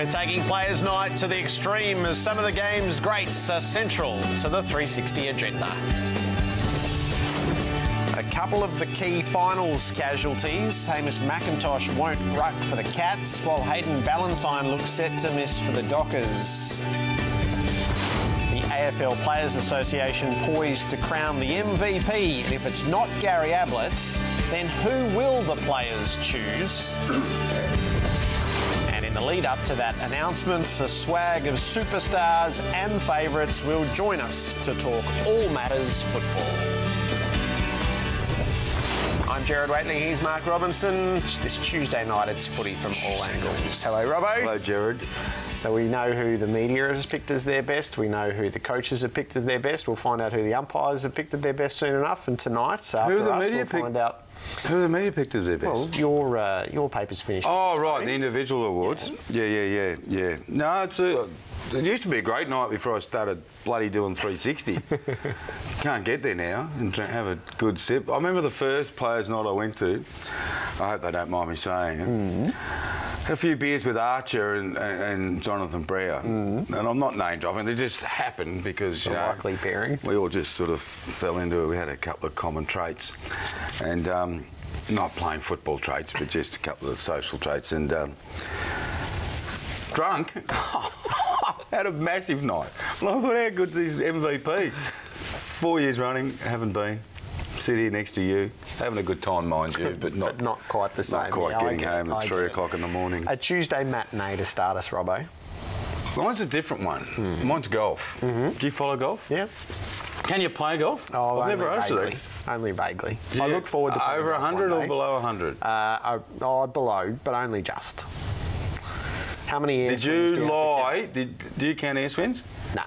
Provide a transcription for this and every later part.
We're taking Players' Night to the extreme as some of the game's greats are central to the 360 agenda. A couple of the key finals casualties. Hamish McIntosh won't ruck for the Cats, while Hayden Ballantyne looks set to miss for the Dockers. The AFL Players Association poised to crown the MVP, and if it's not Gary Ablett, then who will the players choose? And in the lead up to that announcement, a swag of superstars and favourites will join us to talk all matters football. I'm Gerard Waitley, here's Mark Robinson. This Tuesday night it's footy from all angles. Hello Robbo. Hello Gerard. So we know who the media has picked as their best, we know who the coaches have picked as their best, we'll find out who the umpires have picked as their best soon enough, and tonight, after us, we'll find out... Who the media picked as their best? Well, your paper's finished. Oh, right, the individual awards. Yeah. No, it used to be a great night before I started bloody doing 360. Can't get there now and have a good sip. I remember the first players' night I went to. I hope they don't mind me saying it. Had a few beers with Archer and Jonathan Breyer. And I'm not name dropping, it just happened because, you know, likely pairing. We all just sort of fell into it. We had a couple of common traits. And not playing football traits, but just a couple of social traits. And drunk. Had a massive night. Well, I thought, how good's this MVP? 4 years running, haven't been. Sit here next to you, having a good time, mind you, but not quite the same. Not quite getting home at 3 o'clock in the morning. A Tuesday matinee to start us, Robbo. Mine's a different one. Mine's golf. Do you follow golf? Yeah. Can you play golf? Oh, I've never asked you. Only vaguely. Yeah. I look forward to over 100 or below 100? Below, but only just. How many air Did swings you do you lie? Do you count air swings? No.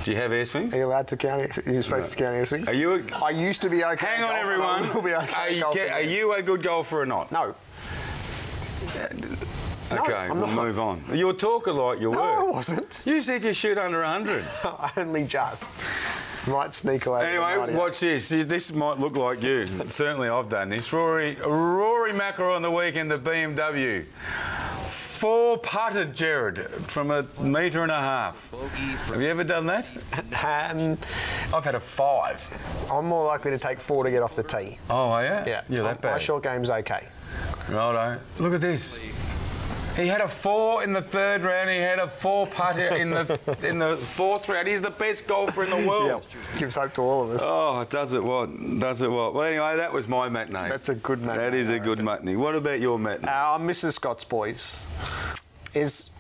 Do you have air swings? Are you allowed to count? Are you supposed to count air swings? Are you? I used to be okay. Hang on, everyone. I will be okay. Are you a good golfer or not? No. Okay, we'll move on. You were talking like you were. No, I wasn't. You said you shoot under 100. Only just. Might sneak away. Anyway, watch this. This might look like you. Certainly I've done this. Rory Macker on the weekend, the BMW. 4 putted, Gerard, from 1.5 metres. Have you ever done that? I've had a 5. I'm more likely to take 4 to get off the tee. Oh, are you? Yeah. You're that bad. My short game's okay. Righto. Look at this. He had a 4 in the 3rd round. He had a 4 putter in the 4th round. He's the best golfer in the world. Yeah, gives hope to all of us. Oh, does it what? Does it what? Well, anyway, that was my matinee. That's a good matinee. That is a good matinee. What about your matinee? Mrs. Scott's boys.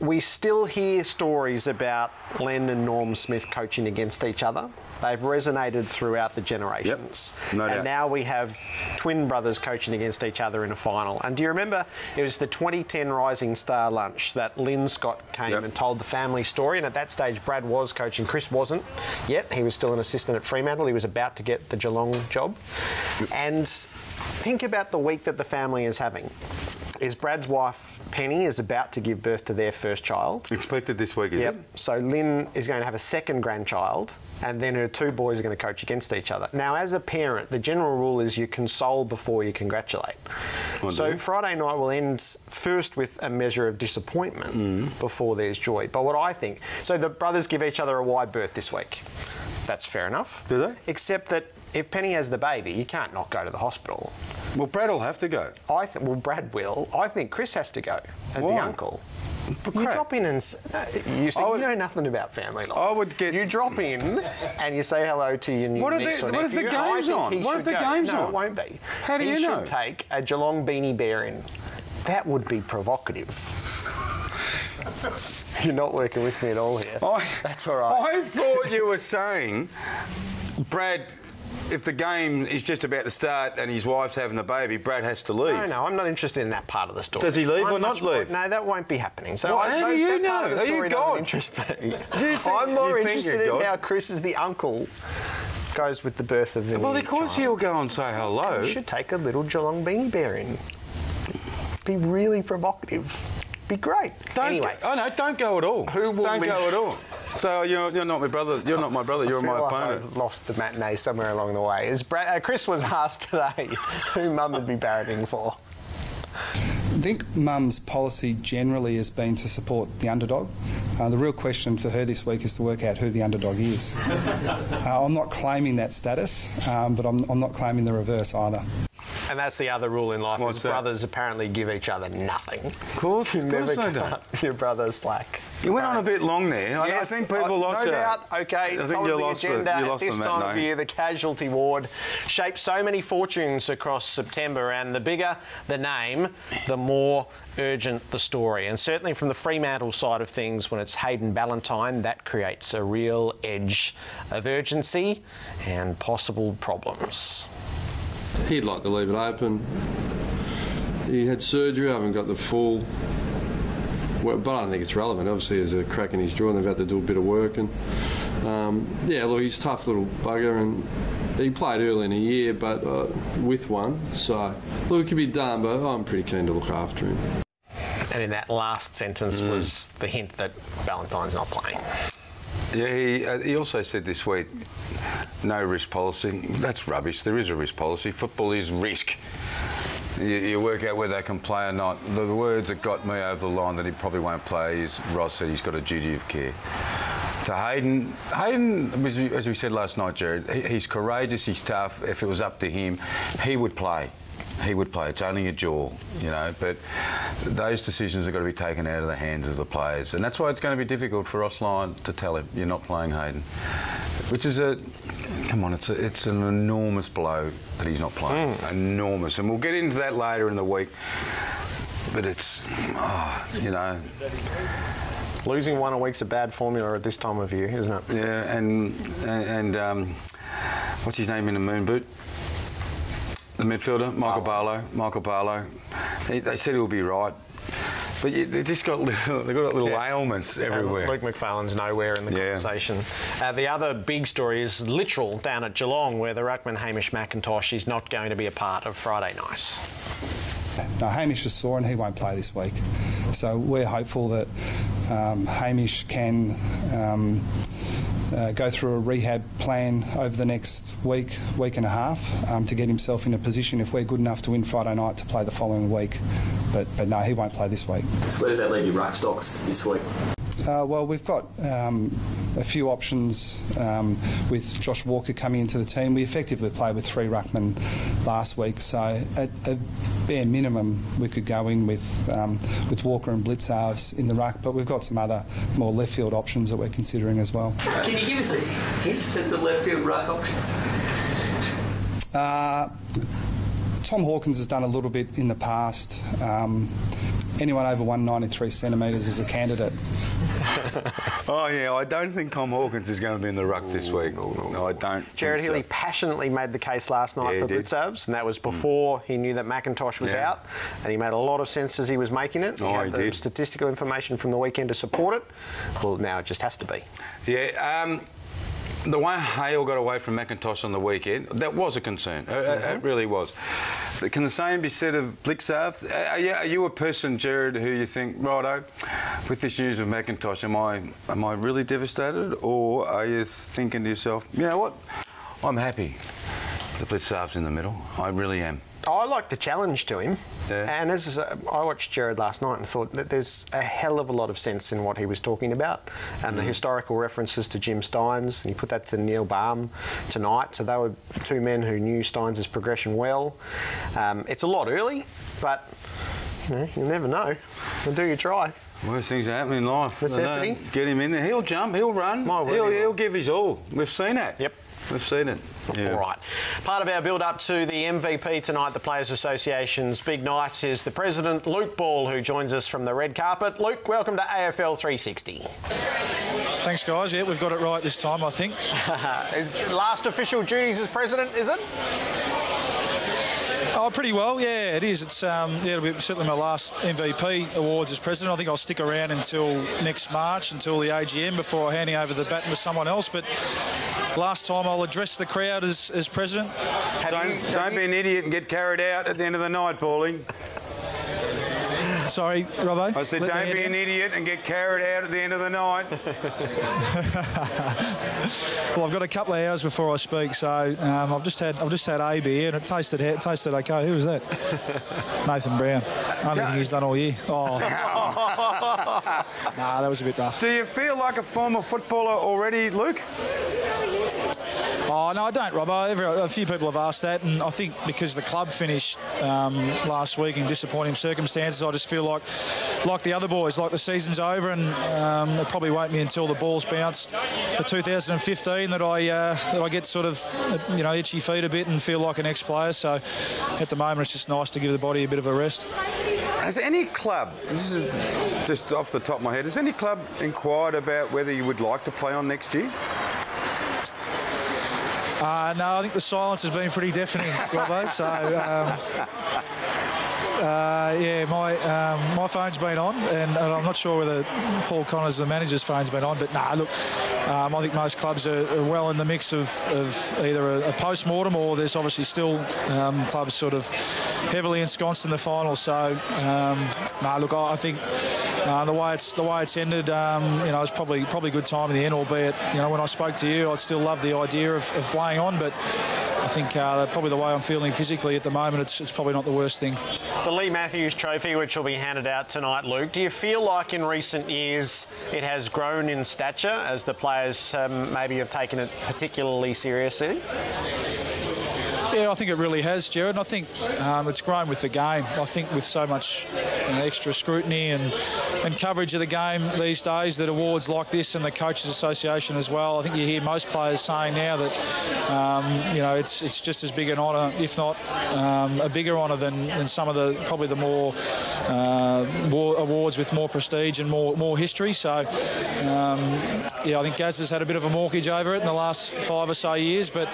We still hear stories about Len and Norm Smith coaching against each other. They've resonated throughout the generations. Yep, no doubt. And now we have twin brothers coaching against each other in a final. And do you remember, it was the 2010 Rising Star lunch that Lynn Scott came and told the family story, and at that stage Brad was coaching. Chris wasn't yet. He was still an assistant at Fremantle. He was about to get the Geelong job. And think about the week that the family is having. Brad's wife, Penny, is about to give birth to their first child. Expected this week, is it? So Lynn is going to have a second grandchild, and then her 2 boys are going to coach against each other. Now, as a parent, the general rule is you console before you congratulate. So Friday night will end first with a measure of disappointment before there's joy. But what I think... So the brothers give each other a wide berth this week. That's fair enough. Do they? Except that if Penny has the baby, you can't not go to the hospital. Well, Brad will have to go. Well, Brad will. I think Chris has to go as the uncle. You drop in and you say you know nothing about family life. I would get. You drop in and you say hello to your new niece or nephew. What if the game's on? What if the game's on? No, it won't be. How do you know? He should take a Geelong beanie bear in. That would be provocative. You're not working with me at all here. That's all right. I thought you were saying, Brad, if the game is just about to start and his wife's having the baby, Brad has to leave. No, I'm not interested in that part of the story. Does he leave or not leave? No, that won't be happening. So how do you know? Are you God? Interest me. I'm more interested in how Chris, as the uncle, goes with the birth of the new Well, of course child. he'll go and say hello. You should take a little Geelong beanie bear in. Be really provocative. Be great. Anyway. Don't go at all. Don't go at all. So you're not my brother. You're not my brother. You're my opponent. I've lost the matinee somewhere along the way. Chris was asked today who Mum would be barracking for. I think Mum's policy generally has been to support the underdog. The real question for her this week is to work out who the underdog is. I'm not claiming that status, but I'm not claiming the reverse either. And that's the other rule in life. What's that? Brothers apparently give each other nothing. Of course, You of never course they cut your brother slack. You went on a bit long there. Yes, I think people lost no you. doubt. Okay, I think top you of the lost agenda at this time of night. year. The casualty ward shaped so many fortunes across September, and the bigger the name, the more urgent the story. And certainly from the Fremantle side of things, when it's Hayden Ballantyne, that creates a real edge of urgency and possible problems. He'd like to leave it open. He had surgery. I haven't got the full. Well, but I don't think it's relevant. Obviously, there's a crack in his jaw, and they've had to do a bit of work. And yeah, look, he's a tough little bugger, and he played early in the year, but with one. So look, it could be done, but I'm pretty keen to look after him. And in that last sentence was the hint that Ballantyne's not playing. Yeah, he also said this week, no risk policy. That's rubbish. There is a risk policy. Football is risk. You work out whether they can play or not. The words that got me over the line that he probably won't play is Ross said he's got a duty of care. To Hayden, as we said last night, Jared, he's courageous, he's tough. If it was up to him, he would play. He would play. It's only a jaw, you know, but those decisions have got to be taken out of the hands of the players. And that's why it's going to be difficult for Ross Lyon to tell him, you're not playing Hayden. Which is come on, it's an enormous blow that he's not playing. Enormous. And we'll get into that later in the week. But it's, you know. Losing one a week's a bad formula at this time of year, isn't it? Yeah, and what's his name in the moon boot? The midfielder, Michael Barlow. They said he'll be right, but they just got little ailments everywhere. Luke McFarlane's nowhere in the conversation. The other big story is literal down at Geelong, where the ruckman Hamish McIntosh is not going to be a part of Friday night. No, Hamish is sore and he won't play this week. So we're hopeful that Hamish can go through a rehab plan over the next week and a half to get himself in a position, if we're good enough to win Friday night, to play the following week. But no, he won't play this week. So where does that leave your ruck stocks this week? Well, we've got a few options with Josh Walker coming into the team. We effectively played with 3 ruckmen last week, so at a bare minimum we could go in with Walker and Blitzarves in the ruck, but we've got some other more left field options that we're considering as well. Can you give us a hint at the left field ruck options? Tom Hawkins has done a little bit in the past. Anyone over 193 centimetres is a candidate. Oh, yeah, I don't think Tom Hawkins is going to be in the ruck this week. No, I don't. Jared Healy passionately made the case last night for Blitzarves, and that was before he knew that McIntosh was out, and he made a lot of sense as he was making it. He had the statistical information from the weekend to support it. Well, now it just has to be. Yeah, the way Hale got away from McIntosh on the weekend, that was a concern. It really was. But can the same be said of Blitzarves? Are you a person, Jared, who you think, righto, with this news of McIntosh, am I really devastated? Or are you thinking to yourself, you know what, I'm happy that Blitzarves in the middle. I really am. I like the challenge to him. Yeah. And I watched Jared last night and thought that there's a hell of a lot of sense in what he was talking about, and the historical references to Jim Steins, and he put that to Neil Baum tonight. So they were 2 men who knew Steins' progression well. It's a lot early, but you never know until you try. Worst things that happen in life. Necessity. Get him in there. He'll jump. He'll run. He'll give his all. We've seen that. Yep. We've seen it. Yeah. All right. Part of our build-up to the MVP tonight, the Players Association's big night, is the President, Luke Ball, who joins us from the red carpet. Luke, welcome to AFL 360. Thanks, guys. Yeah, we've got it right this time, I think. Last official duties as President, is it? Oh, pretty well, yeah, it is. It's it'll be certainly my last MVP awards as president. I think I'll stick around until next March, until the AGM, before handing over the baton to someone else. But last time I'll address the crowd as president. Don't be an idiot and get carried out at the end of the night, Paulie. Sorry, Robbo. I said, don't be an idiot and get carried out at the end of the night. Well, I've got a couple of hours before I speak, so I've just had a beer and it tasted okay. Who was that? Nathan Brown. Only thing he's done all year. Oh. Nah, that was a bit rough. Do you feel like a former footballer already, Luke? Oh, no, I don't, Robbo. A few people have asked that, and I think because the club finished last week in disappointing circumstances, I just feel like the other boys, like the season's over, and it probably won't be until the ball's bounced for 2015 that I get sort of, itchy feet a bit and feel like an ex-player. So at the moment, it's just nice to give the body a bit of a rest. Has any club, this is just off the top of my head, has any club inquired about whether you would like to play on next year? No, I think the silence has been pretty deafening, Robbo. So, my phone's been on, and I'm not sure whether Paul Connors, the manager's phone's been on. But look, I think most clubs are well in the mix of either a post-mortem or there's obviously still clubs sort of heavily ensconced in the final. So, look, I think the way it's ended, it's probably good time in the end. Albeit, when I spoke to you, I'd still love the idea of playing on, but I think probably the way I'm feeling physically at the moment, it's probably not the worst thing. The Lee Matthews Trophy, which will be handed out tonight, Luke, do you feel like in recent years it has grown in stature as the players maybe have taken it particularly seriously? Yeah, I think it really has, Jared. And I think it's grown with the game. I think with so much extra scrutiny and coverage of the game these days, that awards like this and the Coaches Association as well, I think you hear most players saying now that, it's just as big an honour, if not a bigger honour than some of probably the more awards with more prestige and more history. So, I think Gaz has had a bit of a mortgage over it in the last 5 or so years, but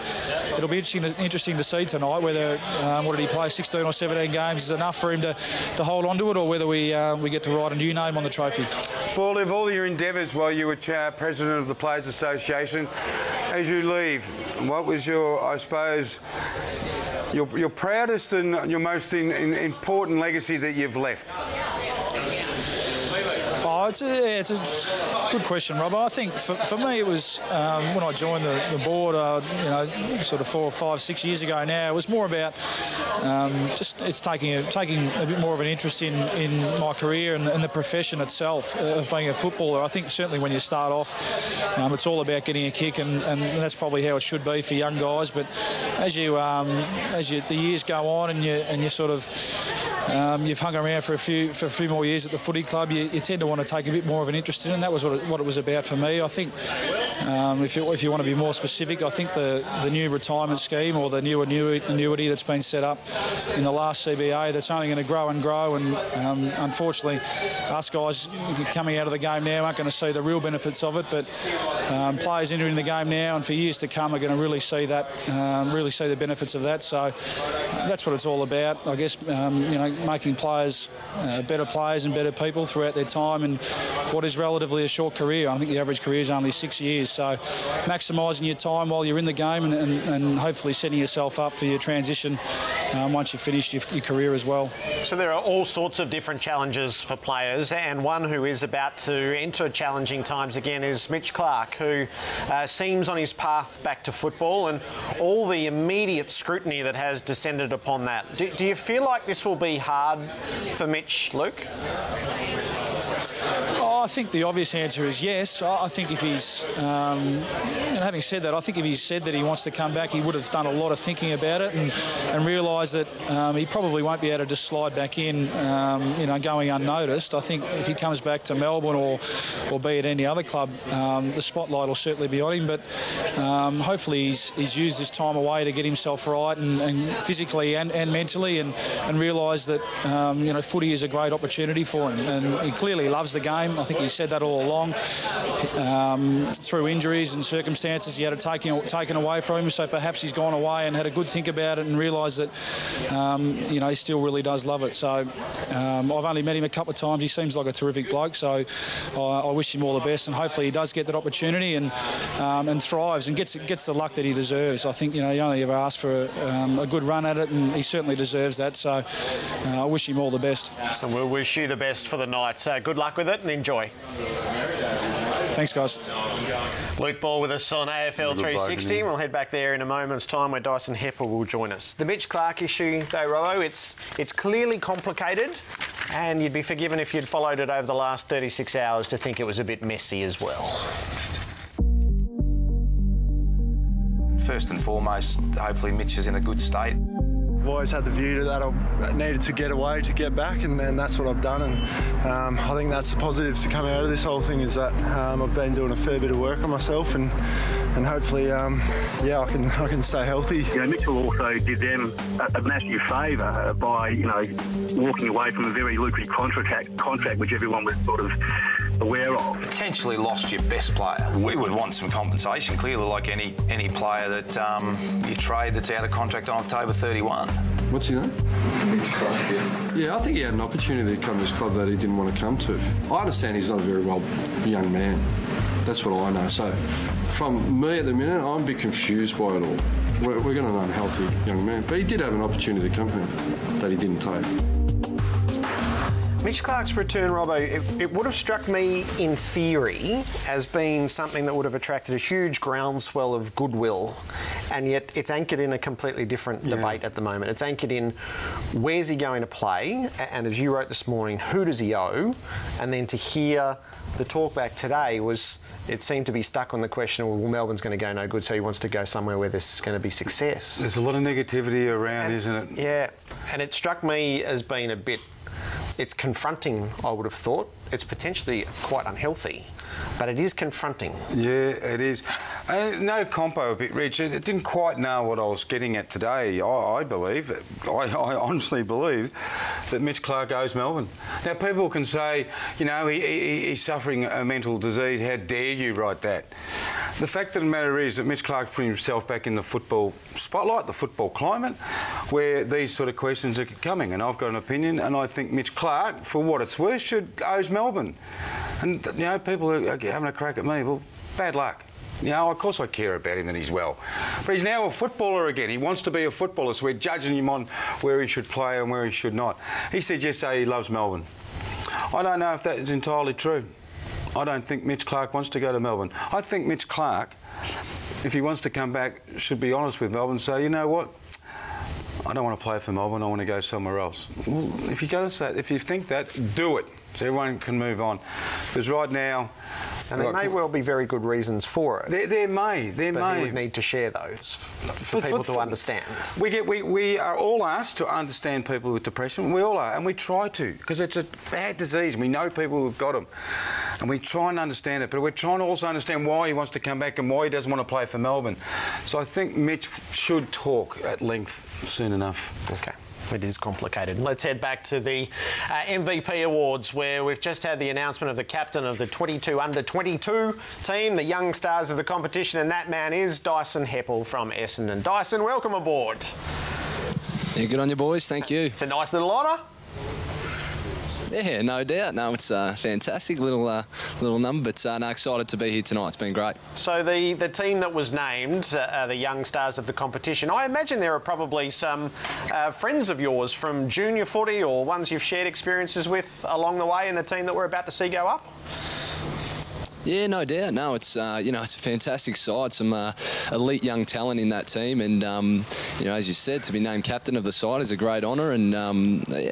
it'll be interesting to see tonight whether what did he play, 16 or 17 games is enough for him to hold on to it, or whether we get to write a new name on the trophy. Paul, of all your endeavours while you were president of the Players Association, as you leave, what was your, I suppose, your proudest and your most important legacy that you've left? Oh, it's a good question, Robbo. I think for me it was when I joined the board, sort of 4 or 5, 6 years ago now. It was more about it's taking a bit more of an interest in my career and the profession itself of being a footballer. I think certainly when you start off, it's all about getting a kick, and that's probably how it should be for young guys. But as the years go on and you sort of you've hung around for a few more years at the footy club, you tend to want to take a bit more of an interest in it, and that was what it was about for me. I think if you want to be more specific, I think the new retirement scheme or the new annuity that's been set up in the last CBA, that's only going to grow and grow, and unfortunately us guys coming out of the game now aren't going to see the real benefits of it, but players entering the game now and for years to come are going to really see that, really see the benefits of that. So that's what it's all about, I guess. Making players better players and better people throughout their time in what is relatively a short career. I think the average career is only 6 years, so maximising your time while you're in the game and hopefully setting yourself up for your transition once you've finished your career as well. So there are all sorts of different challenges for players, and one who is about to enter challenging times again is Mitch Clark, who seems on his path back to football, and all the immediate scrutiny that has descended upon that. Do you feel like this will be hard for Mitch, Luke? I think the obvious answer is yes. I think if he's, having said that, I think if he said that he wants to come back, he would have done a lot of thinking about it and realised that he probably won't be able to just slide back in, going unnoticed. I think if he comes back to Melbourne or be at any other club, the spotlight will certainly be on him. But hopefully he's used this time away to get himself right and physically and mentally, and realise that footy is a great opportunity for him, and he clearly loves the game. I think think he said that all along. Through injuries and circumstances, he had it taken away from him, so perhaps he's gone away and had a good think about it and realised that, he still really does love it. So I've only met him a couple of times. He seems like a terrific bloke, so I wish him all the best, and hopefully he does get that opportunity and thrives and gets the luck that he deserves. I think, he only ever asked for a good run at it, and he certainly deserves that. So I wish him all the best. And we'll wish you the best for the night. So good luck with it and enjoy. Thanks, guys. Luke Ball with us on AFL 360. We'll head back there in a moment's time where Dyson Heppel will join us. The Mitch Clark issue, though, Robbo, it's clearly complicated, and you'd be forgiven if you'd followed it over the last 36 hours to think it was a bit messy as well. First and foremost, hopefully Mitch is in a good state. I've always had the view that I needed to get away to get back, and that's what I've done. And I think that's the positives to come out of this whole thing, is that I've been doing a fair bit of work on myself, and hopefully, I can stay healthy. Mitchell also did them a massive favour by, walking away from a very lucrative contract which everyone was sort of aware of. Potentially lost your best player. We would want some compensation, clearly, like any player that you trade that's out of contract on October 31. What's your name? Yeah, I think he had an opportunity to come to this club that he didn't want to come to. I understand he's not a very well young man. That's what I know. So from me at the minute, I'm a bit confused by it all. We're going to an unhealthy young man. But he did have an opportunity to come here that he didn't take. Mitch Clark's return, Robbo, it would have struck me in theory as being something that would have attracted a huge groundswell of goodwill, and yet it's anchored in a completely different debate at the moment. It's anchored in where's he going to play, and as you wrote this morning, who does he owe? And then to hear the talk back today it seemed to be stuck on the question, well, Melbourne's going to go no good, so he wants to go somewhere where there's going to be success. There's a lot of negativity around, isn't it? Yeah, and it struck me as being a bit... It's confronting, I would have thought. It's potentially quite unhealthy, but it is confronting. Yeah, it is. No compo a bit, Rich. It didn't quite know what I was getting at today. I honestly believe that Mitch Clark owes Melbourne. Now, people can say, he's suffering a mental disease. How dare you write that? The fact of the matter is that Mitch Clark's putting himself back in the football spotlight, the football climate, where these sort of questions are coming. And I've got an opinion, and I think Mitch Clark, for what it's worth, owes Melbourne. And, people are having a crack at me. Well, bad luck. Of course I care about him and he's well. But he's now a footballer again. He wants to be a footballer, so we're judging him on where he should play and where he should not. He said yesterday he loves Melbourne. I don't know if that is entirely true. I don't think Mitch Clark wants to go to Melbourne. I think Mitch Clark, if he wants to come back, should be honest with Melbourne and say, you know what? I don't want to play for Melbourne, I want to go somewhere else. Well, if you think that, do it, so everyone can move on. Because right now... And there may well be very good reasons for it. There may. But he would need to share those for people to understand. We are all asked to understand people with depression. We all are, and we try to, because it's a bad disease. We know people who've got them, and we try and understand it. But we're trying to also understand why he wants to come back and why he doesn't want to play for Melbourne. So I think Mitch should talk at length soon enough. Okay. It is complicated. Let's head back to the MVP Awards, where we've just had the announcement of the captain of the 22 under-22 team, the young stars of the competition, and that man is Dyson Heppel from Essendon. Dyson, welcome aboard. Yeah, good on you, boys. Thank you. It's a nice little honour. Yeah, no doubt. No, it's a fantastic little number, but excited to be here tonight. It's been great. So the team that was named, the young stars of the competition, I imagine there are probably some friends of yours from junior footy or ones you've shared experiences with along the way in the team that we're about to see go up? Yeah, no doubt. No, it's it's a fantastic side. Some elite young talent in that team, and as you said, to be named captain of the side is a great honour. And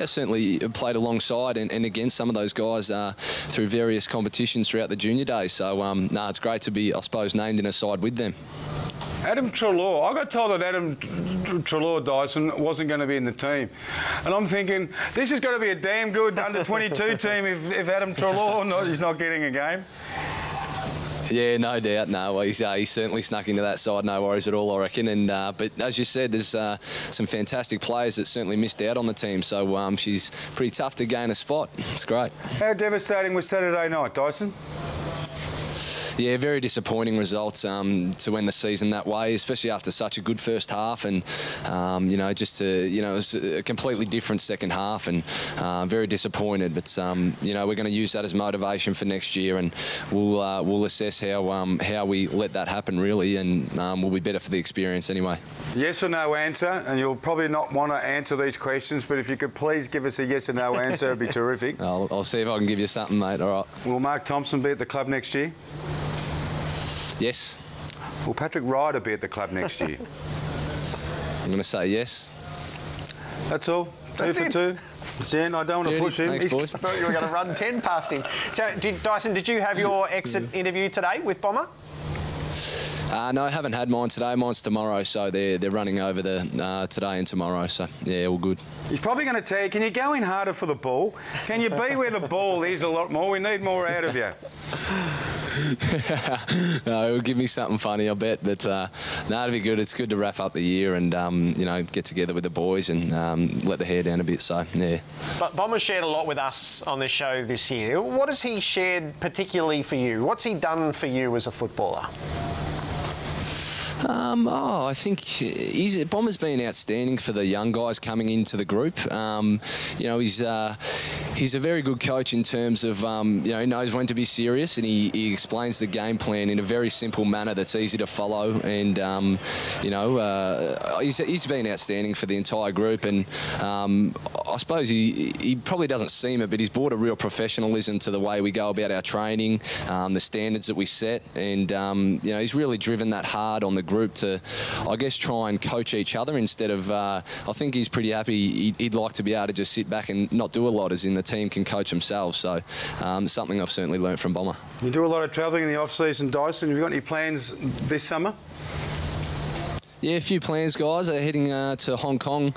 certainly played alongside and against some of those guys through various competitions throughout the junior days. So it's great to be, I suppose, named in a side with them. Adam Treloar, I got told that Adam Treloar, Dyson, wasn't going to be in the team. And I'm thinking, this is going to be a damn good under-22 team if Adam Treloar is not getting a game. Yeah, no doubt. No, well, he's certainly snuck into that side. No worries at all, I reckon. And but as you said, there's some fantastic players that certainly missed out on the team. So she's pretty tough to gain a spot. It's great. How devastating was Saturday night, Dyson? Yeah, very disappointing results to end the season that way, especially after such a good first half, and it was a completely different second half, and very disappointed. But we're going to use that as motivation for next year, and we'll assess how we let that happen really, and we'll be better for the experience anyway. Yes or no answer, and you'll probably not want to answer these questions, but if you could please give us a yes or no answer, it'd be terrific. I'll see if I can give you something, mate. All right. Will Mark Thompson be at the club next year? Yes. Will Patrick Ryder be at the club next year? I'm going to say yes. That's all. That's 2 for 2. Zen, I don't want to push him. Thanks, boys. I thought you were going to run 10 past him. So, Dyson, did you have your exit interview today with Bomber? No, I haven't had mine today. Mine's tomorrow, so they're running over today and tomorrow. So yeah, all good. He's probably going to tell you, can you go in harder for the ball? Can you be where the ball is a lot more? We need more out of you. No, it'll give me something funny, I bet. But no, it'll be good. It's good to wrap up the year and get together with the boys and let the hair down a bit. So yeah. But Bomber's shared a lot with us on this show this year. What has he shared particularly for you? What's he done for you as a footballer? I think Bomber's been outstanding for the young guys coming into the group. He's a very good coach in terms of, he knows when to be serious, and he explains the game plan in a very simple manner that's easy to follow. And, he's been outstanding for the entire group. And I suppose he probably doesn't seem it, but he's brought a real professionalism to the way we go about our training, the standards that we set. And, he's really driven that hard on the group to, I guess, try and coach each other instead of, I think he's pretty happy. He'd like to be able to just sit back and not do a lot, as in the team can coach themselves. So something I've certainly learnt from Bomber. You do a lot of travelling in the off-season, Dyson. Have you got any plans this summer? Yeah, a few plans, guys. Are heading to Hong Kong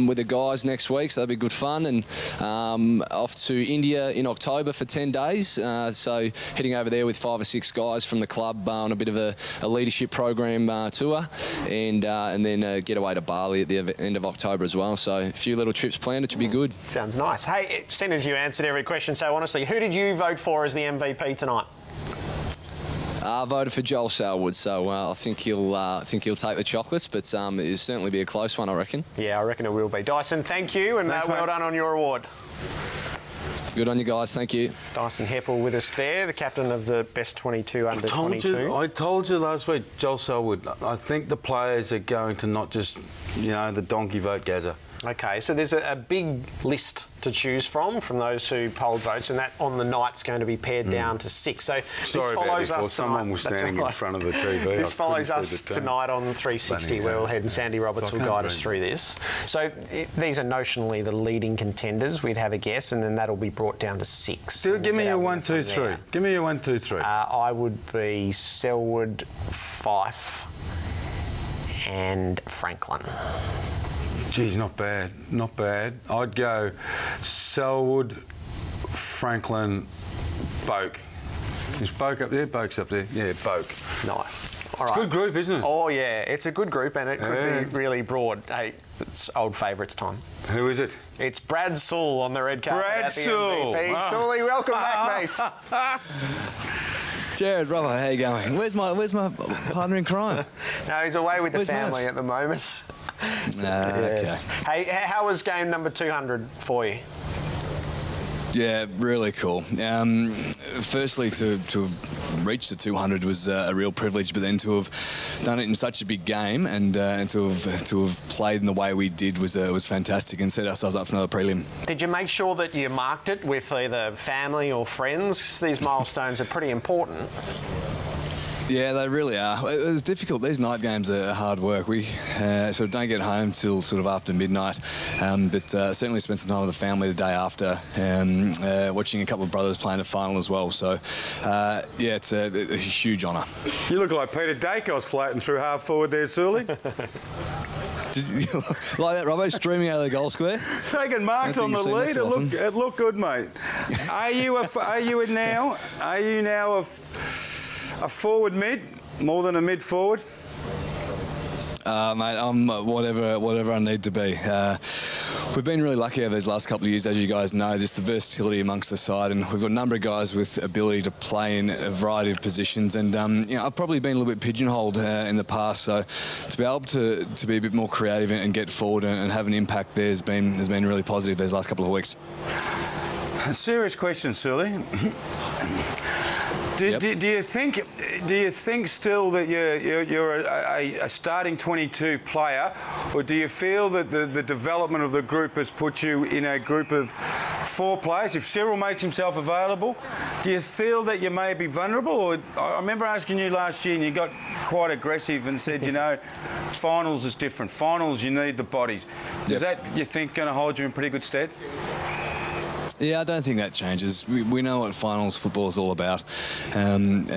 with the guys next week, so that'll be good fun. And off to India in October for 10 days. So heading over there with 5 or 6 guys from the club on a bit of a leadership program tour, and then get away to Bali at the end of October as well. So a few little trips planned, which would be good. Sounds nice. Hey, seeing as you answered every question so honestly, who did you vote for as the MVP tonight? I voted for Joel Selwood, so I think he'll take the chocolates, but it'll certainly be a close one, I reckon. Yeah, I reckon it will be. Dyson, thank you, and well done on your award. Good on you guys, thank you. Dyson Heppel with us there, the captain of the best 22 under 22. I told you last week, Joel Selwood, I think the players are going to not just, the donkey vote Gazza. Okay, so there's a big list to choose from those who polled votes, and that on the night's going to be pared down to 6. So sorry this follows about us Someone tonight. was standing in front of the TV. This follows us tonight on 360, where we'll head and Sandy Roberts will guide us through this. So these are notionally the leading contenders. We'd have a guess, and then that'll be brought down to 6. Give me your 1, 2, 3. Give me your 1, 2, 3. I would be Selwood, Fife, and Franklin. Geez, not bad, not bad. I'd go Selwood, Franklin, Boak. Is Boak up there? Boak's up there. Yeah, Boak. Nice. All right. It's a good group, isn't it? Oh, yeah. It's a good group, and it could be really broad. Hey, it's old favourites time. Who is it? It's Brad Sewell on the red carpet. Brad Sewell. Sewelly, welcome back, mates. Jared, Robbo, how you going? Where's my partner in crime? No, he's away with the family at the moment. Yes. Okay. Hey, how was game number 200 for you? Yeah, really cool. Firstly, to reach the 200 was a real privilege, but then to have done it in such a big game and to have played in the way we did was fantastic, and set ourselves up for another prelim. Did you make sure that you marked it with either family or friends? These milestones are pretty important. Yeah, they really are. It was difficult. These night games are hard work. We sort of don't get home till sort of after midnight, but certainly spent some time with the family the day after, watching a couple of brothers playing a final as well. So, yeah, it's a huge honour. You look like Peter Dacos floating through half forward there, Sully. Did you like that, Robbo, streaming out of the goal square? Taking marks on the lead. It looked good, mate. Are you now A forward mid, more than a mid forward? Mate, I'm whatever I need to be. We've been really lucky over these last couple of years, as you guys know, just the versatility amongst the side, and we've got a number of guys with ability to play in a variety of positions. And you know, I've probably been a little bit pigeonholed in the past, so to be able to be a bit more creative and get forward and have an impact there has been really positive these last couple of weeks. A serious question, Sully. Do you think still that you're a starting 22 player, or do you feel that the development of the group has put you in a group of 4 players? If Cyril makes himself available, do you feel that you may be vulnerable? Or I remember asking you last year and you got quite aggressive and said, you know, finals is different. Finals, you need the bodies. Is that, you think, going to hold you in pretty good stead? Yeah, I don't think that changes. We know what finals football is all about. And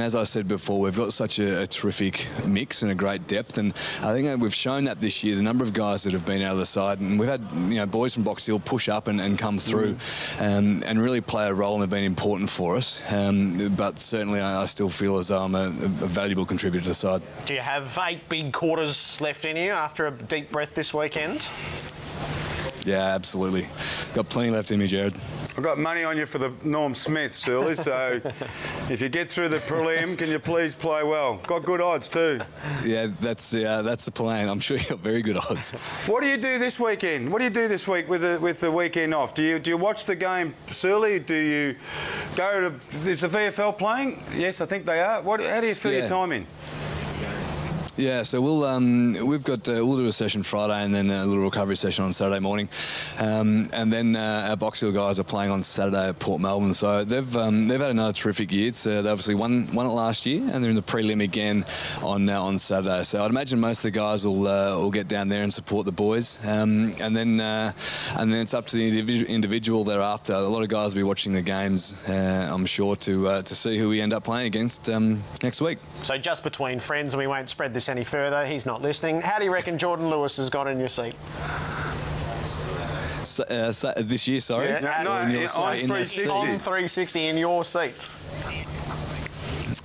as I said before, we've got such a terrific mix and a great depth. And I think that we've shown that this year, the number of guys that have been out of the side. And we've had, you know, boys from Box Hill push up and come through and really play a role, and have been important for us. But certainly I still feel as though I'm a valuable contributor to the side. Do you have 8 big quarters left in you after a deep breath this weekend? Yeah, absolutely. Got plenty left in me, Jared. I've got money on you for the Norm Smith, Sully, so if you get through the prelim, can you please play well? Got good odds too. Yeah, that's the plan. I'm sure you've got very good odds. What do you do this weekend? What do you do this week with the weekend off? Do you watch the game, Sully? Do you go to... Is the VFL playing? Yes, I think they are. How do you fill your time in? Yeah, so we'll do a session Friday and then a little recovery session on Saturday morning, and then our Box Hill guys are playing on Saturday at Port Melbourne. So they've had another terrific year. They obviously won it last year, and they're in the prelim again on Saturday. So I'd imagine most of the guys will get down there and support the boys, and then it's up to the individual thereafter. A lot of guys will be watching the games, I'm sure, to see who we end up playing against next week. So just between friends, and we won't spread this any further, he's not listening. How do you reckon Jordan Lewis has got in your seat? This year, sorry? Yeah, on 360. On 360 in your seat.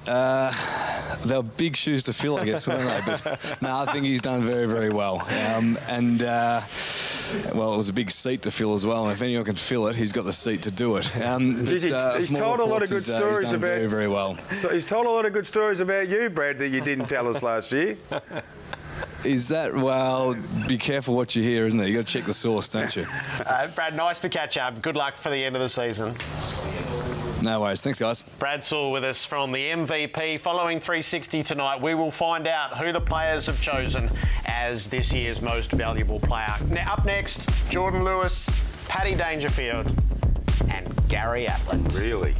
They're big shoes to fill, I guess, weren't they? But no, I think he's done very, very well. Well, it was a big seat to fill as well. And if anyone can fill it, he's got the seat to do it. He's told a lot of good stories about... Very, very well. So he's told a lot of good stories about you, Brad, that you didn't tell us last year. Is that... Well, be careful what you hear, isn't it? You've got to check the source, don't you? Brad, nice to catch up. Good luck for the end of the season. No worries. Thanks, guys. Brad Sewell with us from the MVP. Following 360 tonight, we will find out who the players have chosen as this year's most valuable player. Now, up next, Jordan Lewis, Paddy Dangerfield and Gary Ablett. Really?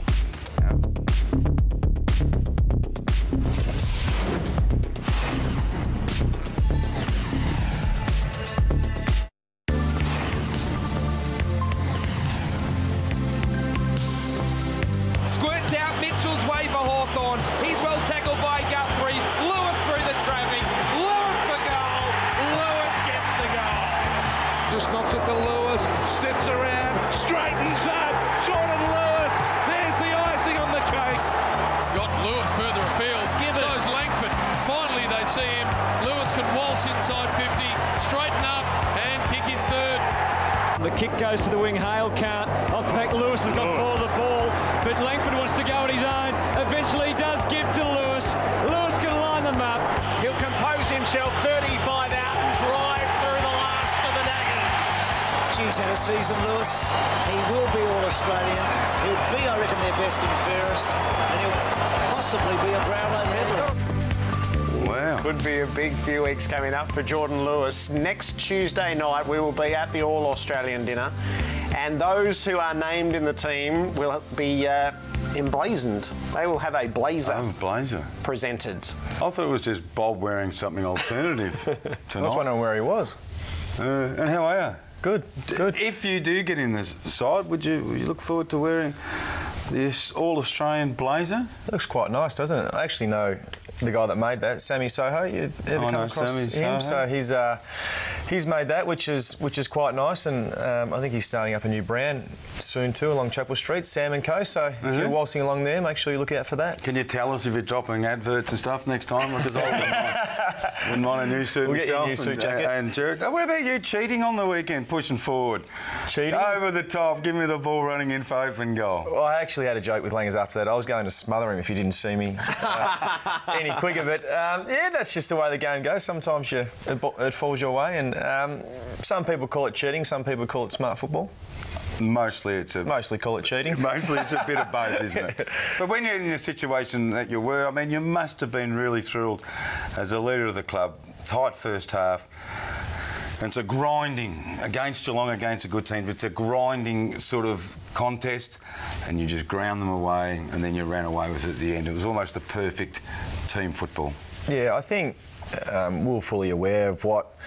Squirts out Mitchell's way for Hawthorn. He's well tackled by Guthrie. Lewis through the traffic. Lewis for goal. Lewis gets the goal. Just knocks it to Lewis. Steps around. Straightens up. Jordan Lewis. There's the icing on the cake. He's got Lewis further afield. So's Langford. Finally they see him. Lewis can waltz inside 50. Straighten up and kick his third. The kick goes to the wing. Hale can't. Off the back, Lewis has got for the ball, but Langford wants to go on his own. Eventually does give to Lewis. Lewis can line them up. He'll compose himself 35 out and drive through the last of the daggers. He's had a season, Lewis. He will be All-Australian. He'll be, I reckon, their best and fairest. And he'll possibly be a Brownlow medalist. Wow. Could be a big few weeks coming up for Jordan Lewis. Next Tuesday night, we will be at the All-Australian dinner. And those who are named in the team will be emblazoned. They will have a blazer, presented. I thought it was just Bob wearing something alternative tonight. I was wondering where he was. And how are you? Good, good. If you do get in the side, would you look forward to wearing this all-Australian blazer. Looks quite nice, doesn't it? I actually know the guy that made that, Sammy Soho. You've ever come across him? So he's made that, which is quite nice, and I think he's starting up a new brand soon too along Chapel Street, Sam & Co. So if you're waltzing along there, make sure you look out for that. Can you tell us if you're dropping adverts and stuff next time? Because I wouldn't mind a new suit we'll myself. Get you a new suit jacket. And Jared, what about you cheating on the weekend, pushing forward? Cheating? Over the top, give me the ball running in for open goal. Well, I actually had a joke with Langers after that. I was going to smother him if he didn't see me any quicker. But yeah, that's just the way the game goes. Sometimes it falls your way, and some people call it cheating, some people call it smart football. Mostly call it cheating. Mostly it's a bit of both, isn't it? But when you're in a situation that you were, I mean, you must have been really thrilled as a leader of the club. Tight first half. And it's a grinding against Geelong, against a good team. It's a grinding sort of contest, and you just ground them away, and then you ran away with it at the end. It was almost the perfect team football. Yeah, I think we were fully aware of what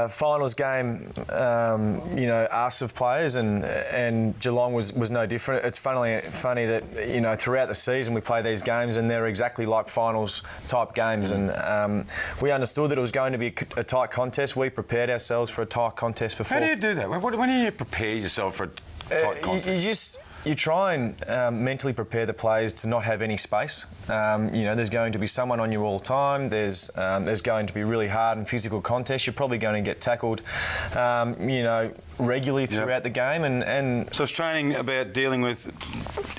finals game, asks of players, and Geelong was no different. It's funny that throughout the season we play these games and they're exactly like finals type games, and we understood that it was going to be a tight contest. We prepared ourselves for a tight contest before. How do you do that? When do you prepare yourself for a tight contest? You try and mentally prepare the players to not have any space. There's going to be someone on you all the time. There's going to be really hard and physical contests. You're probably going to get tackled, regularly throughout the game. And so it's training about dealing with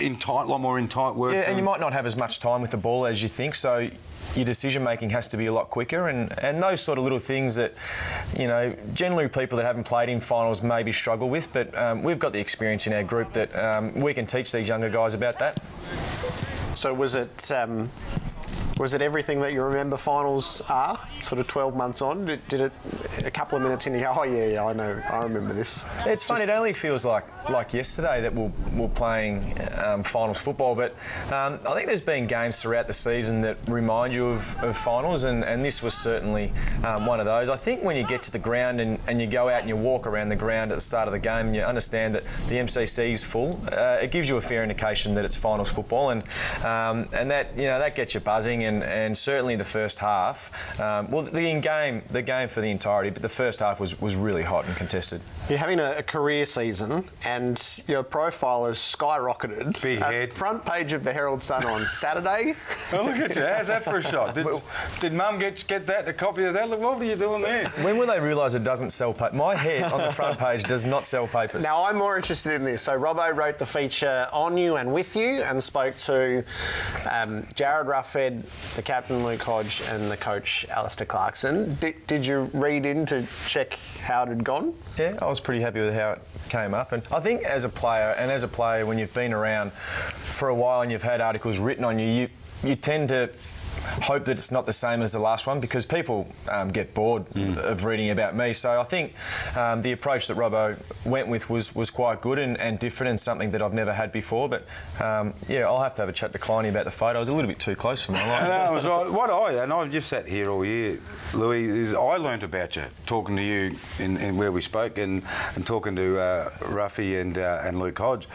a lot more in tight work. Yeah, and you might not have as much time with the ball as you think. So your decision making has to be a lot quicker, and those sort of little things that generally people that haven't played in finals maybe struggle with, but we've got the experience in our group that we can teach these younger guys about that. So was it everything that you remember finals are, sort of 12 months on? Did it a couple of minutes in you go, oh yeah, I know, I remember this? It's funny, it only feels like yesterday that we're playing finals football, but I think there's been games throughout the season that remind you of finals, and this was certainly one of those. I think when you get to the ground and you go out and you walk around the ground at the start of the game and you understand that the MCC is full, it gives you a fair indication that it's finals football, and that gets you buzzing. And certainly the first half, the game for the entirety, but the first half was really hot and contested. You're having a career season, and your profile has skyrocketed. Big head. Front page of the Herald Sun on Saturday. Oh, look at you. How's that for a shot? Did Mum get that, a copy of that? Look, what were you doing there? When will they realise it doesn't sell paper? My head on the front page does not sell papers. Now, I'm more interested in this. So Robbo wrote the feature on you and with you and spoke to Jared Ruffhead, the captain Luke Hodge, and the coach Alistair Clarkson. Did you read in to check how it had gone? Yeah, I was pretty happy with how it came up, and I think as a player when you've been around for a while and you've had articles written on you, you tend to hope that it's not the same as the last one, because people get bored of reading about me. So I think the approach that Robbo went with was quite good and different, and something that I've never had before. But I'll have to have a chat to Kleiny about the photo. It was a little bit too close for my life. I've just sat here all year, Louis. I learnt about you talking to you in where we spoke and talking to Ruffy and Luke Hodge,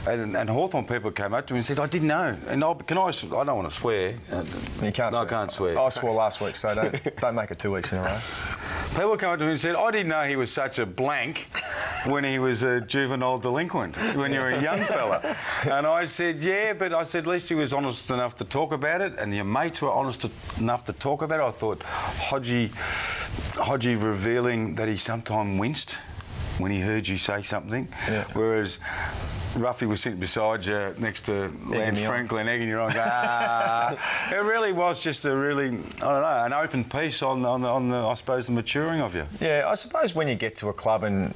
and Hawthorn people came up to me and said, I didn't know. And I don't want to swear. You can't swear. I can't swear. I swore last week, so don't make it 2 weeks in a row. People come up to me and said, I didn't know he was such a blank when he was a juvenile delinquent, when you were a young fella. And I said, yeah, but I said, at least he was honest enough to talk about it, and your mates were honest enough to talk about it. I thought Hodgie revealing that he sometimes winced when he heard you say something, whereas Ruffy was sitting beside you next to Lance Franklin, egging you on. It really was just an open piece on the, I suppose, the maturing of you. Yeah, I suppose when you get to a club and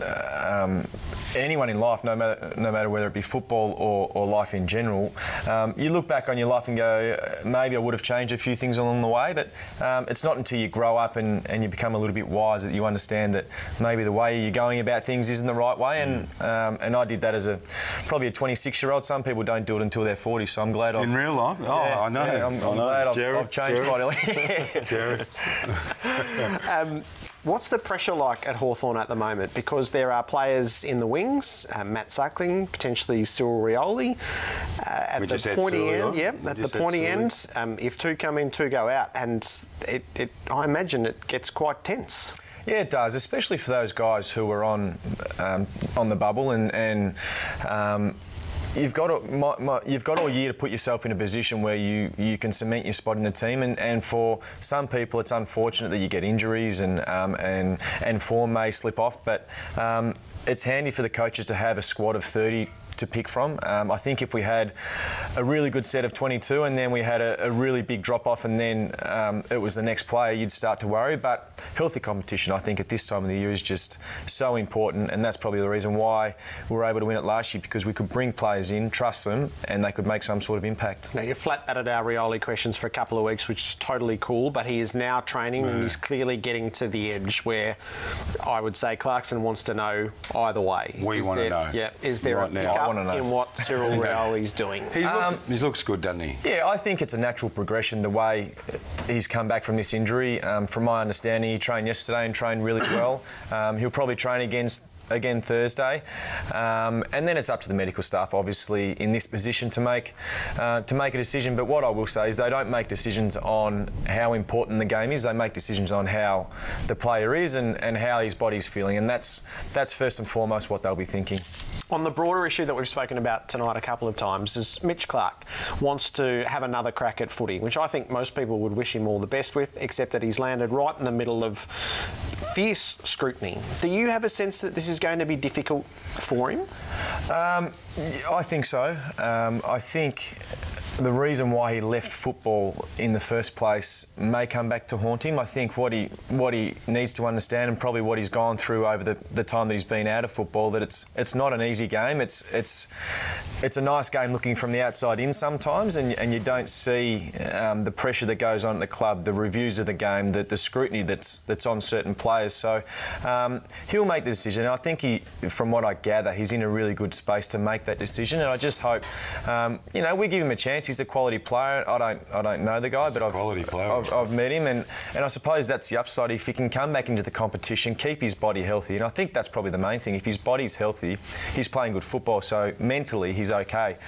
anyone in life, no matter whether it be football or life in general, you look back on your life and go, maybe I would have changed a few things along the way, but it's not until you grow up and you become a little bit wise that you understand that maybe the way you're going about things isn't the right way, and I did that as probably a 26-year-old. Some people don't do it until they're 40, so I'm glad in real life? I know. I'm glad I've changed quite early. Jared. What's the pressure like at Hawthorn at the moment? Because there are players in the wings, Matt Suckling, potentially Cyril Rioli. At the pointy end, at the pointy end, if 2 come in, 2 go out, and I imagine it gets quite tense. Yeah, it does, especially for those guys who are on the bubble and you've got all year to put yourself in a position where you can cement your spot in the team, and for some people it's unfortunate that you get injuries and form may slip off, but it's handy for the coaches to have a squad of 30 to pick from. I think if we had a really good set of 22 and then we had a really big drop-off and then it was the next player, you'd start to worry. But healthy competition, I think, at this time of the year is just so important, and that's probably the reason why we were able to win it last year, because we could bring players in, trust them, and they could make some sort of impact. Now, you flat batted our Rioli questions for a couple of weeks, which is totally cool, but he is now training and he's clearly getting to the edge where I would say Clarkson wants to know either way. We want to know. Yeah, is there right a pickup in what Cyril Rioli's doing? He looks good, doesn't he? Yeah, I think it's a natural progression the way he's come back from this injury. From my understanding, he trained yesterday and trained really well. He'll probably train again Thursday, and then it's up to the medical staff, obviously, in this position to make a decision. But what I will say is they don't make decisions on how important the game is. They make decisions on how the player is and how his body's feeling, and that's first and foremost what they'll be thinking. On the broader issue that we've spoken about tonight a couple of times is Mitch Clark wants to have another crack at footy, which I think most people would wish him all the best with, except that he's landed right in the middle of fierce scrutiny. Do you have a sense that this is going to be difficult for him? I think so. I think the reason why he left football in the first place may come back to haunt him. I think what he needs to understand, and probably what he's gone through over the time that he's been out of football, that it's not an easy game. It's a nice game looking from the outside in sometimes, and you don't see the pressure that goes on at the club, the reviews of the game, the scrutiny that's on certain players. So he'll make the decision. And I think from what I gather, he's in a really good space to make that decision. And I just hope, we give him a chance. He's a quality player. I don't know the guy, but I've met him, and I suppose that's the upside. If he can come back into the competition, keep his body healthy, and I think that's probably the main thing. If his body's healthy, he's playing good football, so mentally he's okay.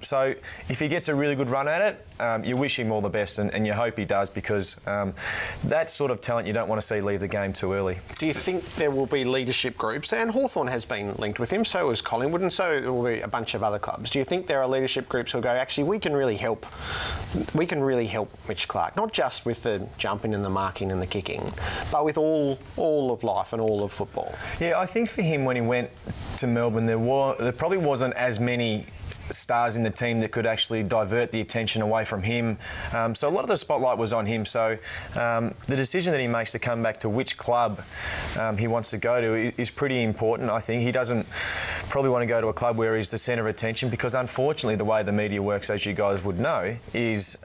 So if he gets a really good run at it, you wish him all the best, and you hope he does, because that sort of talent you don't want to see leave the game too early. Do you think there will be leadership groups, and Hawthorn has been linked with him, so is Collingwood, and so will be a bunch of other clubs. Do you think there are leadership groups who go, actually, we can really help Mitch Clark, not just with the jumping and the marking and the kicking, but with all of life and all of football? Yeah, I think for him, when he went to Melbourne, there probably wasn't as many stars in the team that could actually divert the attention away from him. So a lot of the spotlight was on him. So the decision that he makes to come back to which club he wants to go to is pretty important. I think he doesn't probably want to go to a club where he's the centre of attention, because unfortunately the way the media works, as you guys would know, is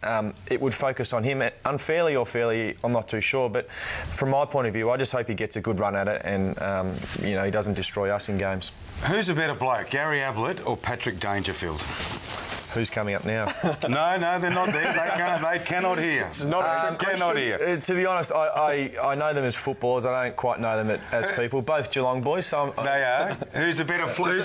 it would focus on him unfairly or fairly, I'm not too sure. But from my point of view, I just hope he gets a good run at it and he doesn't destroy us in games. Who's a better bloke, Gary Ablett or Patrick Dangerfield? Who's coming up now? No, they're not there. They cannot hear. This is not a trick question. Cannot hear. To be honest, I know them as footballers. I don't quite know them as people. Both Geelong boys. So they are. Who's a better player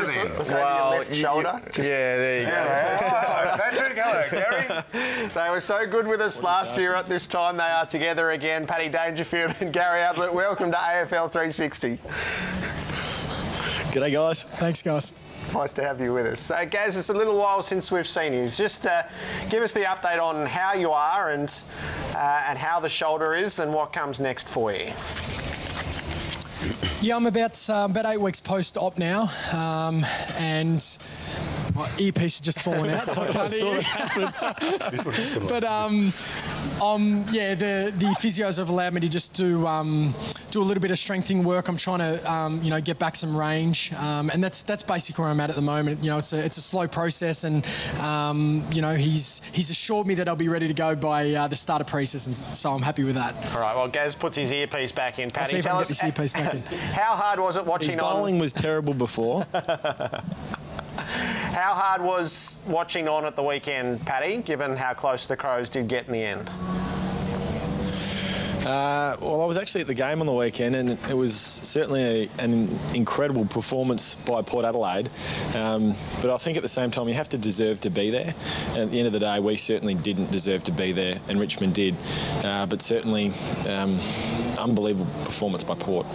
then? Well, your left shoulder. There you go. Hello, Patrick. Hello, Gary. They were so good with us last year at this time. They are together again. Paddy Dangerfield and Gary Ablett. Welcome to AFL 360. G'day, guys. Thanks, guys. Nice to have you with us. Gaz, it's a little while since we've seen you. Just give us the update on how you are and how the shoulder is and what comes next for you. Yeah, I'm about 8 weeks post-op now, and my earpiece has just fallen out, so I can't hear you. But the physios have allowed me to just do a little bit of strengthening work. I'm trying to get back some range, and that's basically where I'm at the moment. It's a slow process, and he's assured me that I'll be ready to go by the start of pre-season, so I'm happy with that. All right. Well, Gaz puts his earpiece back in. Paddy, tell us this earpiece back in. How hard was it watching? His bowling was terrible before. How hard was watching on at the weekend, Paddy, given how close the Crows did get in the end? Well, I was actually at the game on the weekend, and it was certainly an incredible performance by Port Adelaide. But I think at the same time, you have to deserve to be there. And at the end of the day, we certainly didn't deserve to be there, and Richmond did. But certainly, unbelievable performance by Port.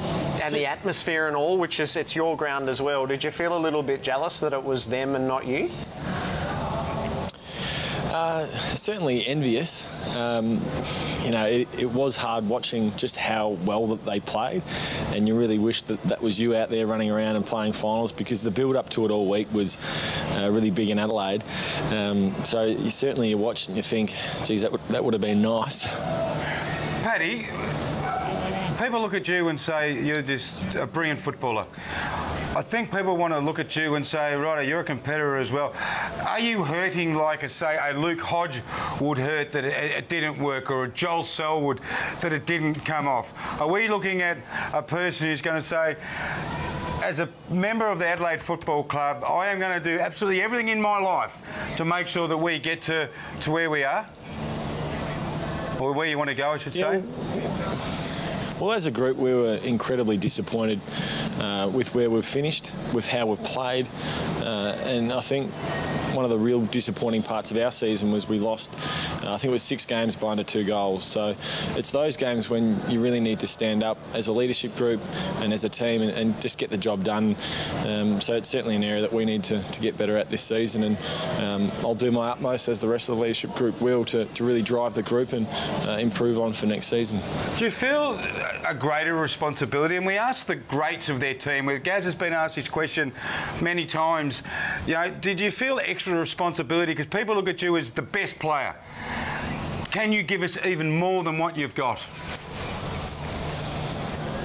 And the atmosphere and all, which is, it's your ground as well. Did you feel a little bit jealous that it was them and not you? Certainly envious. It was hard watching just how well that they played, and you really wish that that was you out there running around and playing finals, because the build-up to it all week was really big in Adelaide. So you watch and you think, geez, that would have been nice. Paddy, people look at you and say you're just a brilliant footballer. I think people want to look at you and say, right, you're a competitor as well. Are you hurting like, say, a Luke Hodge would hurt that it didn't work, or a Joel Selwood that it didn't come off? Are we looking at a person who's going to say, as a member of the Adelaide Football Club, I am going to do absolutely everything in my life to make sure that we get to where we are? Or where you want to go, I should say? Well, as a group, we were incredibly disappointed with where we've finished, with how we've played, and I think one of the real disappointing parts of our season was we lost, I think it was 6 games by under 2 goals. So it's those games when you really need to stand up as a leadership group and as a team and just get the job done. So it's certainly an area that we need to get better at this season, and I'll do my utmost, as the rest of the leadership group will, to really drive the group and improve on for next season. Do you feel a greater responsibility? And we asked the greats of their team. Gaz has been asked this question many times. Did you feel extra responsibility? Because people look at you as the best player. Can you give us even more than what you've got?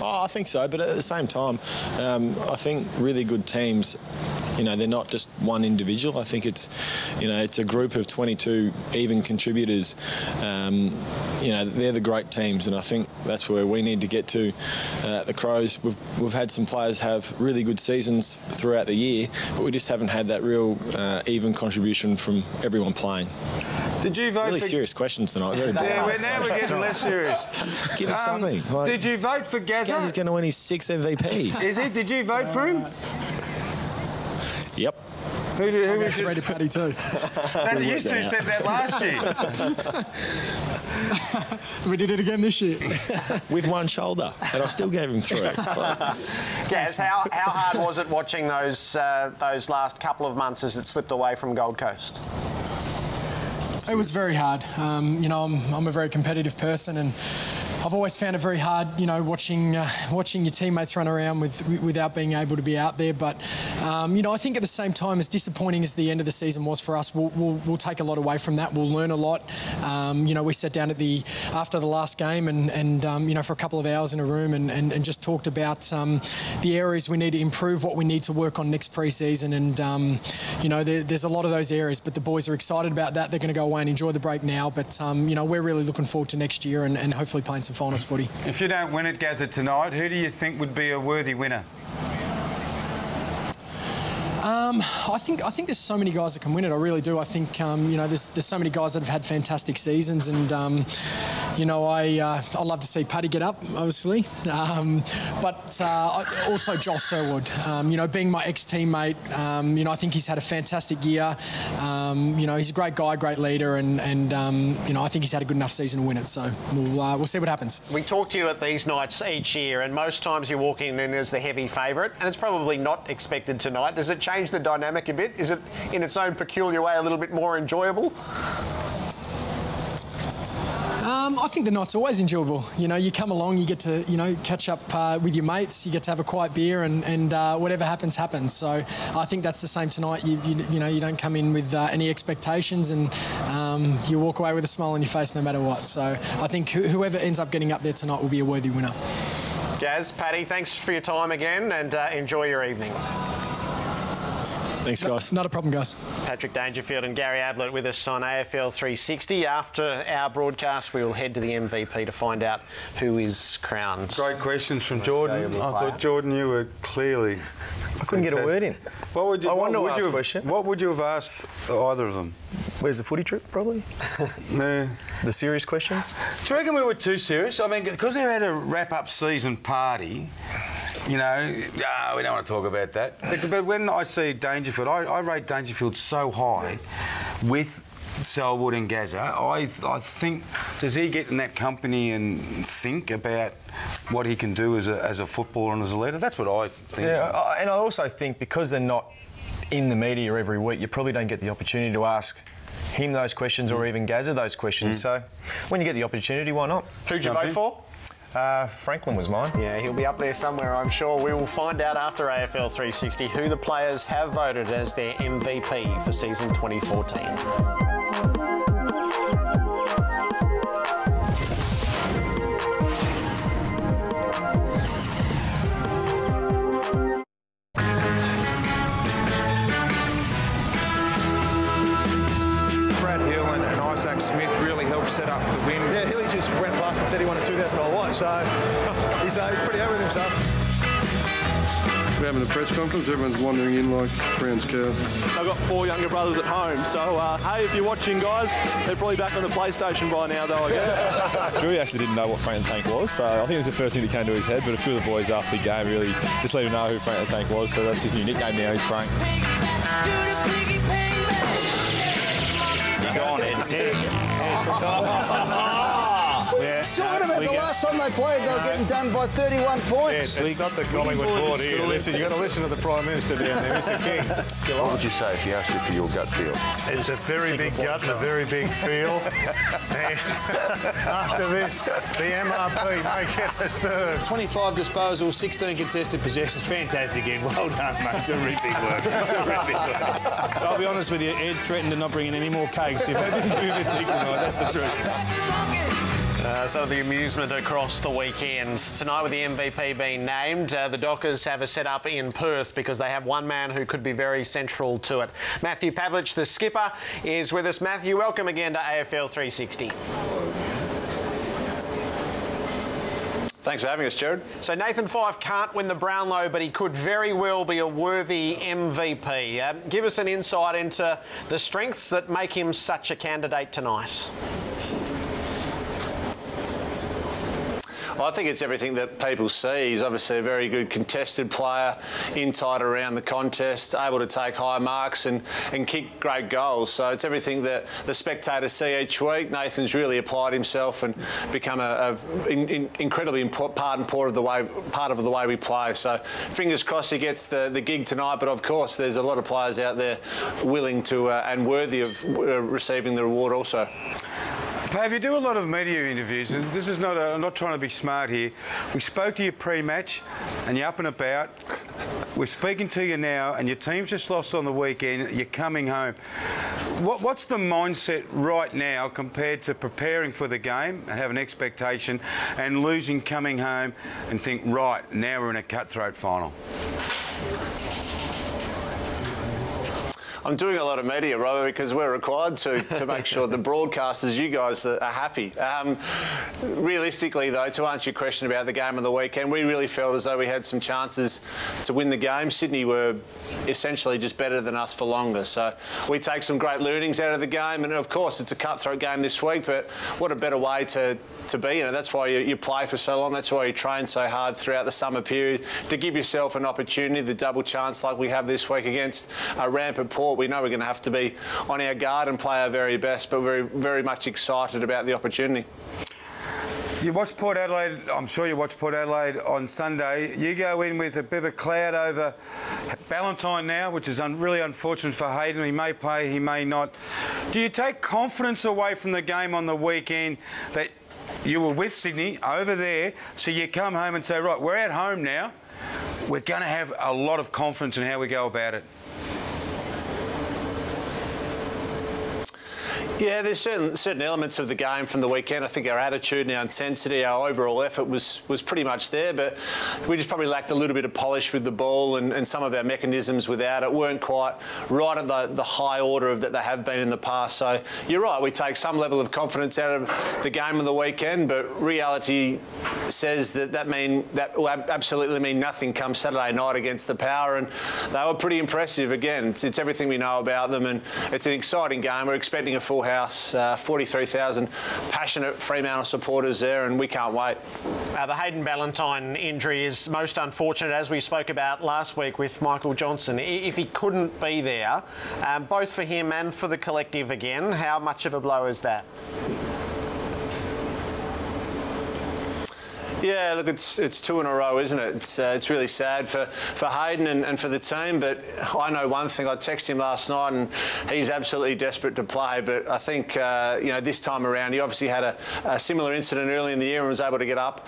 Oh, I think so, but at the same time, I think really good teams, they're not just one individual. I think it's a group of 22 even contributors. They're the great teams, and I think that's where we need to get to. The Crows, we've had some players have really good seasons throughout the year, but we just haven't had that real even contribution from everyone playing. Did you vote really for... serious questions tonight. Very now we're getting less serious. Give us something. Did you vote for Gaz? Gaz is going to win his 6th MVP. Is he? Did you vote for him? Yep. Who was rated Paddy too. You used to said that last year. We did it again this year. With one shoulder, and I still gave him 3. Gaz, how hard was it watching those last couple of months as it slipped away from Gold Coast? It was very hard. I'm a very competitive person, and I've always found it very hard, watching your teammates run around without being able to be out there. But I think at the same time, as disappointing as the end of the season was for us, we'll take a lot away from that. We'll learn a lot. We sat down after the last game and for a couple of hours in a room and just talked about the areas we need to improve, what we need to work on next pre-season, and there's a lot of those areas. But the boys are excited about that. They're going to go away and enjoy the break now. But we're really looking forward to next year and hopefully playing some finals footy. If you don't win it, Gazza, tonight, who do you think would be a worthy winner? I think there's so many guys that can win it. I really do. I think there's so many guys that have had fantastic seasons, and I love to see Paddy get up, obviously, but also Joel Selwood. Being my ex-teammate, I think he's had a fantastic year. He's a great guy, great leader, and I think he's had a good enough season to win it. So we'll see what happens. We talk to you at these nights each year, and most times you're walking in as the heavy favourite, and it's probably not expected tonight. Does it change the dynamic a bit? Is it, in its own peculiar way, a little bit more enjoyable? I think the night's always enjoyable. You come along, you get to, catch up with your mates, you get to have a quiet beer, and whatever happens, happens. So I think that's the same tonight. You don't come in with any expectations, and you walk away with a smile on your face no matter what. So I think whoever ends up getting up there tonight will be a worthy winner. Gaz, Paddy, thanks for your time again, and enjoy your evening. Thanks, guys. Not a problem, guys. Patrick Dangerfield and Gary Ablett with us on AFL 360. After our broadcast, we will head to the MVP to find out who is crowned. Great questions from Jordan. I thought, Jordan, you were clearly... I couldn't get a word in. What would you have asked either of them? Where's the footy trip, probably? No. the serious questions? Do you reckon we were too serious? I mean, because they had a wrap-up season party, you know, we don't want to talk about that. But when I see Dangerfield, I rate Dangerfield so high with Selwood and Gazza. I think, does he get in that company and think about what he can do as a footballer and as a leader? That's what I think. Yeah, and I also think because they're not in the media every week, you probably don't get the opportunity to ask him those questions or even Gazza those questions. So when you get the opportunity, why not? Who'd you vote for? Franklin was mine. Yeah, he'll be up there somewhere, I'm sure. We will find out after AFL 360 who the players have voted as their MVP for season 2014. Isaac Smith really helped set up the win. Yeah, Hilly just went past and said he won a $2,000 watch, so he's pretty happy with himself. We're having a press conference, everyone's wandering in like Brown's cows. I've got 4 younger brothers at home, so hey, if you're watching, guys, they're probably back on the PlayStation by now, though, I guess. Drew actually didn't know what Frank the Tank was, so I think it was the first thing that came to his head, but a few of the boys after the game really just let him know who Frank the Tank was, so that's his new nickname now, he's Frank. Go on, Ed. Talking about the last time they played, they were getting done by 31 points. It's not the Collingwood board here. Listen, you've got to listen to the Prime Minister down there, Mr King. What would you say if he asked you for your gut feel? It's a very big gut and a very big feel. And after this, the MRP may get a serve. 25 disposals, 16 contested possessions. Fantastic, Ed. Well done, mate. Terrific work. Terrific work. I'll be honest with you, Ed threatened to not bring in any more cakes if I didn't move it tonight. That's the truth. So the amusement across the weekend. Tonight with the MVP being named, the Dockers have a set-up in Perth because they have one man who could be very central to it. Matthew Pavlich, the skipper, is with us. Matthew, welcome again to AFL 360. Thanks for having us, Jared. So Nathan Fyfe can't win the Brownlow, but he could very well be a worthy MVP. Give us an insight into the strengths that make him such a candidate tonight. Well, I think it's everything that people see. He's obviously a very good contested player, in tight around the contest, able to take high marks and kick great goals. So it's everything that the spectators see each week. Nathan's really applied himself and become an incredibly part of the way we play. So fingers crossed he gets the gig tonight. But of course, there's a lot of players out there willing to and worthy of receiving the reward also. Pav, you do a lot of media interviews, and this is not I'm not trying to be smart here. We spoke to you pre-match, and you're up and about. We're speaking to you now, and your team's just lost on the weekend. You're coming home. What's the mindset right now compared to preparing for the game and have an expectation and losing, coming home and think, right, now we're in a cutthroat final? I'm doing a lot of media, Robert, because we're required to make sure the broadcasters, you guys, are happy. Realistically, though, to answer your question about the game of the weekend, we really felt as though we had some chances to win the game. Sydney were essentially just better than us for longer. So we take some great learnings out of the game. And, of course, it's a cutthroat game this week, but what a better way to be. You know, that's why you play for so long. That's why you train so hard throughout the summer period, to give yourself an opportunity, the double chance like we have this week against rampant Port. We know we're going to have to be on our guard and play our very best, but we're very much excited about the opportunity. You watched Port Adelaide, I'm sure you watched Port Adelaide on Sunday. You go in with a bit of a cloud over Ballantyne now, which is really unfortunate for Hayden. He may play, he may not. Do you take confidence away from the game on the weekend that you were with Sydney over there, so you come home and say, right, we're at home now, we're going to have a lot of confidence in how we go about it? Yeah, there's certain elements of the game from the weekend. I think our attitude and our intensity, our overall effort was pretty much there, but we just probably lacked a little bit of polish with the ball, and some of our mechanisms without it weren't quite right at the high order of that they have been in the past. So you're right, we take some level of confidence out of the game of the weekend, but reality says that will absolutely mean nothing come Saturday night against the Power, and they were pretty impressive again. It's everything we know about them, and it's an exciting game. We're expecting a full house house. 43,000 passionate Fremantle supporters there, and we can't wait. The Hayden Ballantyne injury is most unfortunate, as we spoke about last week with Michael Johnson. If he couldn't be there, both for him and for the collective again, how much of a blow is that? Yeah, look, it's two in a row, isn't it? It's really sad for Hayden and for the team, but I know one thing. I texted him last night and he's absolutely desperate to play, but I think, this time around, he obviously had a similar incident early in the year and was able to get up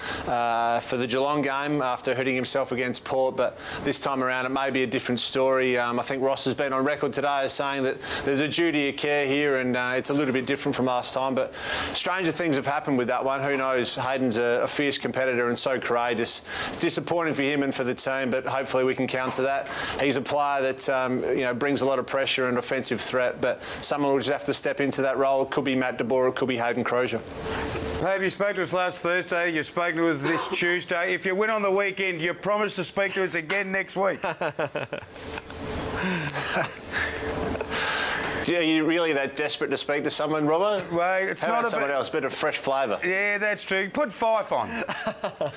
for the Geelong game after hurting himself against Port, but this time around it may be a different story. I think Ross has been on record today as saying that there's a duty of care here and it's a little bit different from last time, but stranger things have happened with that one. Who knows? Hayden's a fierce competitor and so courageous. It's disappointing for him and for the team, but hopefully we can counter that. He's a player that brings a lot of pressure and offensive threat, but someone will just have to step into that role. It could be Matt De Boer, it could be Hayden Crozier. Have you spoke to us last Thursday? You spoke to us this Tuesday. If you win on the weekend, you promise to speak to us again next week. Yeah, you really that desperate to speak to someone, Robbo? Well, it's How not about someone else, a bit of fresh flavour? Yeah, that's true. Put Fife on.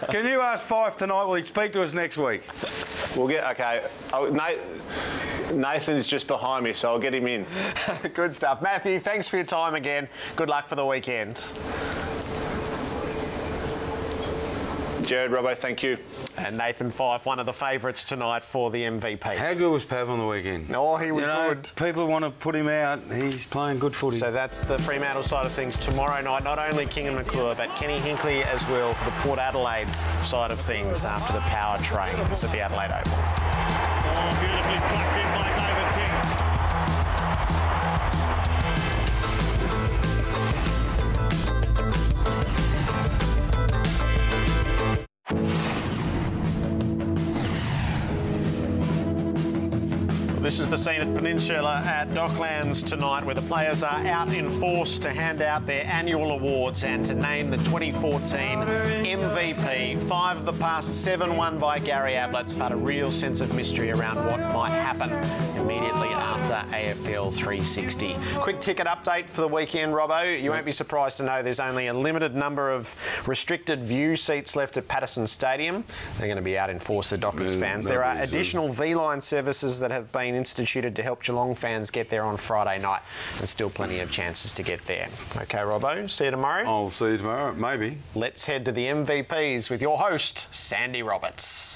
Can you ask Fife tonight? Will he speak to us next week? We'll get okay. Nathan's just behind me, so I'll get him in. Good stuff, Matthew. Thanks for your time again. Good luck for the weekend. Jared, Robbo, thank you. And Nathan Fife, one of the favourites tonight for the MVP. How good was Pav on the weekend? Oh, he was good. People want to put him out. He's playing good footy. So that's the Fremantle side of things tomorrow night. Not only King and McClure, but Kenny Hinkley as well for the Port Adelaide side of things after the power trains at the Adelaide Oval. Oh, beautifully plucked in by David King. This is the scene at Peninsula at Docklands tonight, where the players are out in force to hand out their annual awards and to name the 2014 MVP. 5 of the past 7 won by Gary Ablett, but a real sense of mystery around what might happen immediately after AFL 360. Quick ticket update for the weekend, Robbo. You won't be surprised to know there's only a limited number of restricted view seats left at Patterson Stadium. They're going to be out in force, the Dockers fans. There are additional V-Line services that have been instituted to help Geelong fans get there on Friday night, and still plenty of chances to get there. OK, Robbo, see you tomorrow. I'll see you tomorrow, maybe. Let's head to the MVPs with your host, Sandy Roberts.